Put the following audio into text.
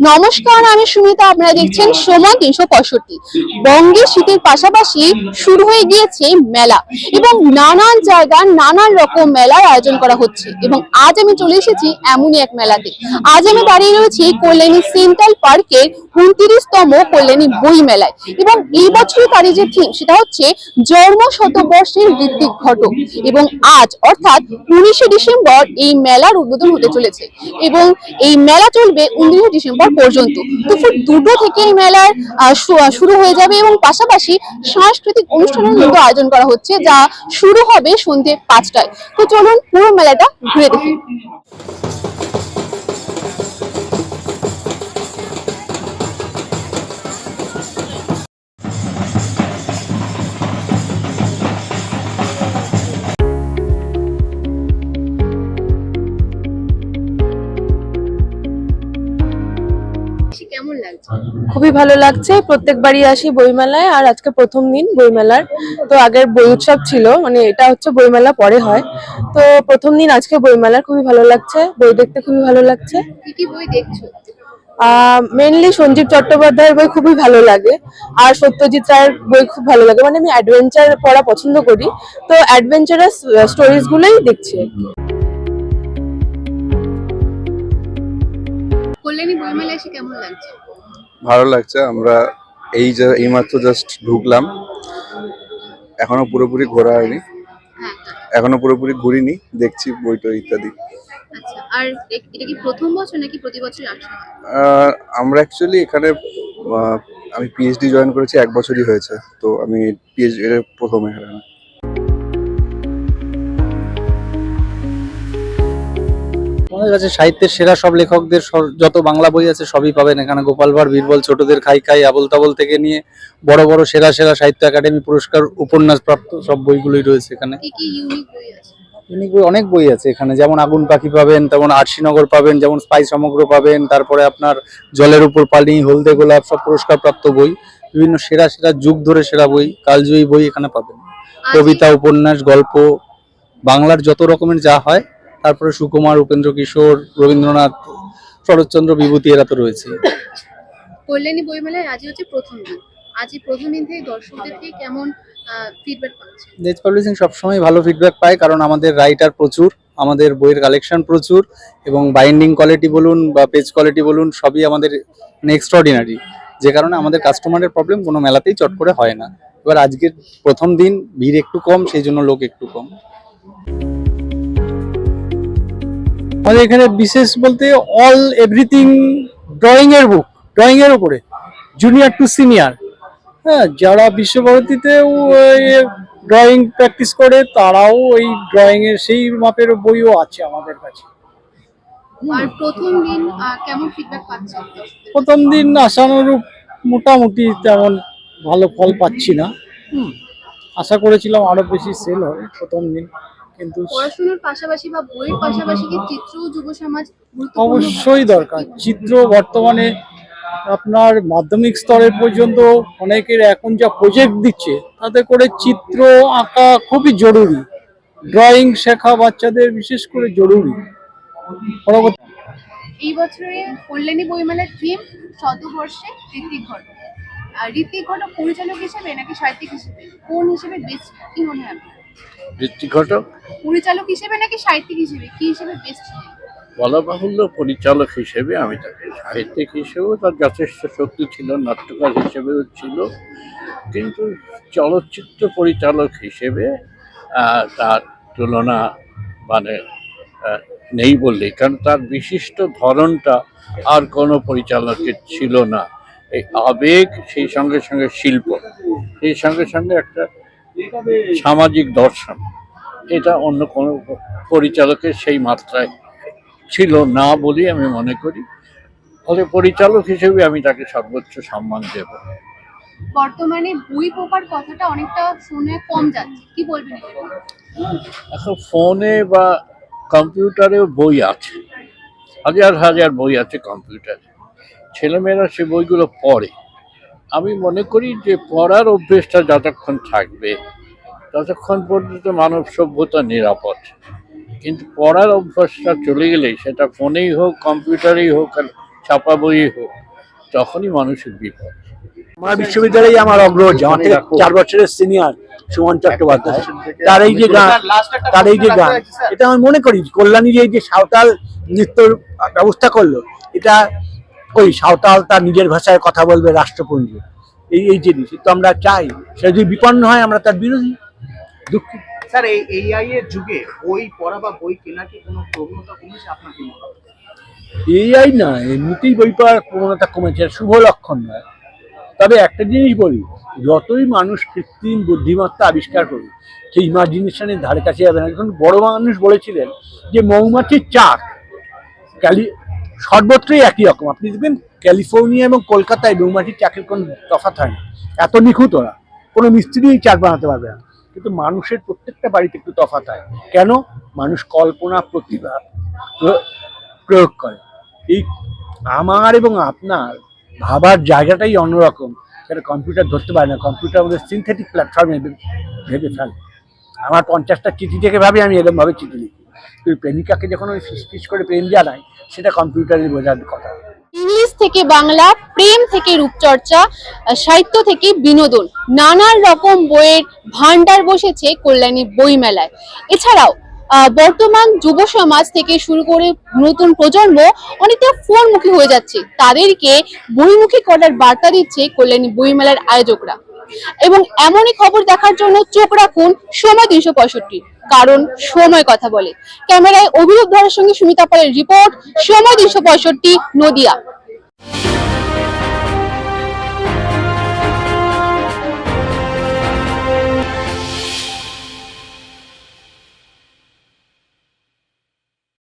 নমস্কার, আমি সুমিতা। আপনারা দেখছেন সময় 365। বঙ্গে শীতের পাশাপাশি শুরু হয়ে গিয়েছে মেলা এবং নানান জায়গায় নানান রকম মেলার আয়োজন করা হচ্ছে। এবং আজ আমি চলে এসেছি এমনই এক মেলাতে। আজ আমি দাঁড়িয়ে রয়েছি কল্যাণী সেন্ট্রাল পার্কের 29তম কল্যাণী বই মেলায়। এবং এই বছরের তার যে থিম সেটা হচ্ছে জন্ম শতবর্ষের ঋত্বিক ঘটক। এবং আজ অর্থাৎ 19শে ডিসেম্বর এই মেলার উদ্বোধন হতে চলেছে এবং এই মেলা চলবে 19শে ডিসেম্বর পর্যন্ত। দুপুর 2টো থেকে এই মেলার শুরু হয়ে যাবে এবং পাশাপাশি সাংস্কৃতিক অনুষ্ঠানের মতো আয়োজন করা হচ্ছে, যা শুরু হবে সন্ধ্যে 5টায়। তো চলুন পুরো মেলাটা ঘুরে দেখি। কেমন লাগছে? খুবই ভালো লাগছে। প্রত্যেকবারই আসি বইমেলায়, আর আজকে প্রথম দিন বইমেলার। তো আগের বই উৎসব ছিল, মানে এটা হচ্ছে বইমেলা পরে হয়। তো প্রথম দিন আজকে বইমেলার, খুবই ভালো লাগছে। বই দেখতে খুবই ভালো লাগছে। কি কি বই দেখছো? মেনলি সঞ্জীব চট্টোপাধ্যায়ের বই খুবই ভালো লাগে, আর সত্যজিৎ রায়ের বই খুব ভালো লাগে। মানে আমি অ্যাডভেঞ্চার পড়া পছন্দ করি, তো অ্যাডভেঞ্চারাস স্টোরিজ গুলোই দেখছি। কল্যাণী বই মেলায় এসে কেমন লাগছে? ভালো লাগছে। আমরা এইমাত্র জাস্ট ঢুকলাম, এখনো পুরোপুরি ঘোরা হয়নি, এখনো পুরোপুরি ঘুরিনি, দেখছি বইটা ইত্যাদি। আচ্ছা, আর এটা কি প্রথম বছর নাকি প্রতি বছর আসা হয়? আমরা অ্যাকচুয়ালি এখানে আমি পিএইচডি জয়েন করেছি 1 বছরই হয়েছে, তো আমি পিএইচডি এর প্রথম এখানে। আমাদের কাছে সাহিত্যের সেরা সব লেখকদের যত বাংলা বই আছে সবই পাবেন এখানে। গোপাল ভাঁড়, বীরবল, ছোটদের খাই খাই, আবোল তাবোল থেকে নিয়ে বড় বড় সেরা সেরা সাহিত্য একাডেমি পুরস্কার উপন্যাস প্রাপ্ত সব বইগুলোই রয়েছে এখানে। কি কি ইউনিক বই আছে? ইউনিক বই অনেক বই আছে এখানে, যেমন আগুন পাখি পাবেন, তেমন আরশিনগর পাবেন, যেমন স্পাই সমগ্র পাবেন, তারপরে আপনার জলের উপর পানি, হলদে গোলাপ, সব পুরস্কার প্রাপ্ত বই। বিভিন্ন সেরা সেরা যুগ ধরে সেরা বই, কালজয়ী বই এখানে পাবেন। কবিতা, উপন্যাস, গল্প, বাংলার যত রকমের যা হয়, তারপরে সুকুমার, উপেন্দ্র কিশোর, রবীন্দ্রনাথ, শরৎচন্দ্র, বিভূতি, এরা তো রয়েছে। কল্যাণী বই মেলায় আজ হচ্ছে প্রথম দিন। আজ এই প্রথম দিন থেকে দর্শকদের থেকে কেমন ফিডব্যাক পাচ্ছেন? নেজ পাবলিশিং সবসময় ভালো ফিডব্যাক পায়, কারণ আমাদের রাইটার প্রচুর, আমাদের বইয়ের কালেকশন প্রচুর, এবং বাইন্ডিং কোয়ালিটি বলুন বা পেজ কোয়ালিটি বলুন সবই আমাদের এক্সট্রাঅর্ডিনারি, যে কারণে আমাদের কাস্টমারের প্রবলেম কোনো মেলাতেই চট করে হয় না। এবার আজকের প্রথম দিন ভিড় একটু কম, সেই জন্য লোক একটু কম। আমাদের এখানে বিশেষ বলতে অল এভরিথিং ড্রয়িং এর বুক, ড্রয়িং এর উপরে জুনিয়র টু সিনিয়র। হ্যাঁ, যারা বিশ্বভারতীতেও ড্রয়িং প্র্যাকটিস করে তারাও ওই ড্রয়িং এর সেই মাপের বইও আছে আমাদের কাছে। আর প্রথম দিন কেমন ফিডব্যাক পাচ্ছেন? প্রথম দিন আশানুরূপ মোটামুটি তেমন ভালো ফল পাচ্ছি না। আশা করেছিলাম আরো বেশি সেল হবে প্রথম দিন, কিন্তু পড়াশোনার পাশাপাশি বা বইয়ের পাশাপাশি কি চিত্র ও যুব সমাজ অবশ্যই দরকার। চিত্র বর্তমানে আপনার মাধ্যমিক স্তরের পর্যন্ত অনেকের এখন যা প্রজেক্ট দিচ্ছে তাতে করে চিত্র আঁকা খুবই জরুরি। ড্রয়িং শেখা বাচ্চাদের বিশেষ করে জরুরি। পরবর্তী এই বছরে কল্যাণী বইমেলার থিম শতবর্ষে ঋত্বিক ঘটক। আর ঋত্বিক ঘটক পরিচালক হিসেবে নাকি সাহিত্যিক হিসেবে কোন হিসেবে বেস্ট, কি মনে হয় আপনার? ঋত্বিক ঘটক পরিচালক হিসেবে নাকি সাহিত্যিক হিসেবে কি হিসেবে বেস্ট? বলা বাহুল্য, পরিচালক হিসেবে আমি তাকে, সাহিত্যিক হিসেবেও তার যথেষ্ট শক্তি ছিল, নাট্যকার হিসেবেও ছিল, কিন্তু চলচ্চিত্র পরিচালক হিসেবে তার তুলনা মানে নেই বললেই, কারণ তার বিশিষ্ট ধরনটা আর কোনো পরিচালকের ছিল না। এই আবেগ, সেই সঙ্গে সঙ্গে শিল্প, সেই সঙ্গে সঙ্গে একটা সামাজিক দর্শন, এটা অন্য কোনো পরিচালকের সেই মাত্রায় ছিল না বলে আমি মনে করি। ফলে পরিচালক হিসেবে আমি তাকে সর্বোচ্চ সম্মান দেব। বর্তমানে বই পড়ার কথাটা অনেকটা শুনে কম যাচ্ছে, কি বলবেন? এখন ফোনে বা কম্পিউটারেও বই আছে, হাজার হাজার বই আছে কম্পিউটারে, ছেলেমেয়েরা সে বইগুলো পড়ে। আমি মনে করি যে পড়ার অভ্যেসটা যতক্ষণ থাকবে ততক্ষণ পর্যন্ত মানব সভ্যতা নিরাপদ, কিন্তু পড়ার অভ্যাসটা চলে গেলেই, সেটা ফোনেই হোক কম্পিউটারেই হোক আর ছাপা বই হোক, তখনই মানুষের বিপদ। আমার বিশ্ববিদ্যালয়ে আমার অগ্রজ, আমার থেকে 4 বছরের সিনিয়র সুমন চট্টোপাধ্যায়, তার এই যে গান, এটা আমি মনে করি কল্যাণীর এই যে সাঁওতাল নৃত্যর ব্যবস্থা করলো, এটা ওই সাঁওতাল তার নিজের ভাষায় কথা বলবে রাষ্ট্রপুঞ্জে, এই জিনিস তো আমরা চাই। সে যদি বিপন্ন হয় আমরা তার বিরোধী, দুঃখিত। স্যার, এই এআই এর যুগে বই পড়া বা বই কেনা কি কোনো প্রবণতা কমেছে আপনার কি মনে হয়? এই না, এমনিতেই বই পড়ার প্রবণতা কমেছে, শুভ লক্ষণ নয়। তবে একটা জিনিস বলি, যতই মানুষ কৃত্রিম বুদ্ধিমত্তা আবিষ্কার করুক, সেই ইমাজিনেশনের ধারে কাছে যাবে না। এখন বড় মানুষ বলেছিলেন যে মৌমাছির চাক সর্বত্রই একই রকম। আপনি দেখবেন ক্যালিফোর্নিয়া এবং কলকাতায় মৌমাছির চাকের কোনো তফাৎ হয় না, এত নিখুঁত ওরা, কোনো মিস্ত্রি চাক বানাতে পারবে না। কিন্তু মানুষের প্রত্যেকটা বাড়িতে একটু তফাৎ হয়। কেন? মানুষ কল্পনা প্রতিভা প্রয়োগ করে। এই আমার এবং আপনার ভাবার জায়গাটাই অন্যরকম, সেটা কম্পিউটার ধরতে পারে না। কম্পিউটার আমাদের সিনথেটিক প্ল্যাটফর্মে ভেবে ফেলে। আমার 50টা চিঠি থেকে ভাবে আমি এরকমভাবে চিঠি লিখি, কিন্তু প্রেমিকাকে যখন আমি ফিস করে প্রেম জানাই, সেটা কম্পিউটারে বোঝার কথা। ইংলিশ থেকে বাংলা, প্রেম থেকে রূপচর্চা, সাহিত্য থেকে বিনোদন, নানান রকম বইয়ের ভান্ডার বসেছে কল্যাণী বইমেলায়। এছাড়াও বর্তমান যুব সমাজ থেকে শুরু করে নতুন প্রজন্ম অনেকটা ফোনমুখী হয়ে যাচ্ছে, তাদেরকে বইমুখী করার বার্তা দিচ্ছে কল্যাণী বইমেলার আয়োজকরা। এবং এমনই খবর দেখার জন্য চোখ রাখুন সময় 365, কারণ সময় কথা বলে। ক্যামেরায় অভিরূপ ধরার সঙ্গে সুমিতা পালের রিপোর্ট, সময় 365, নদিয়া।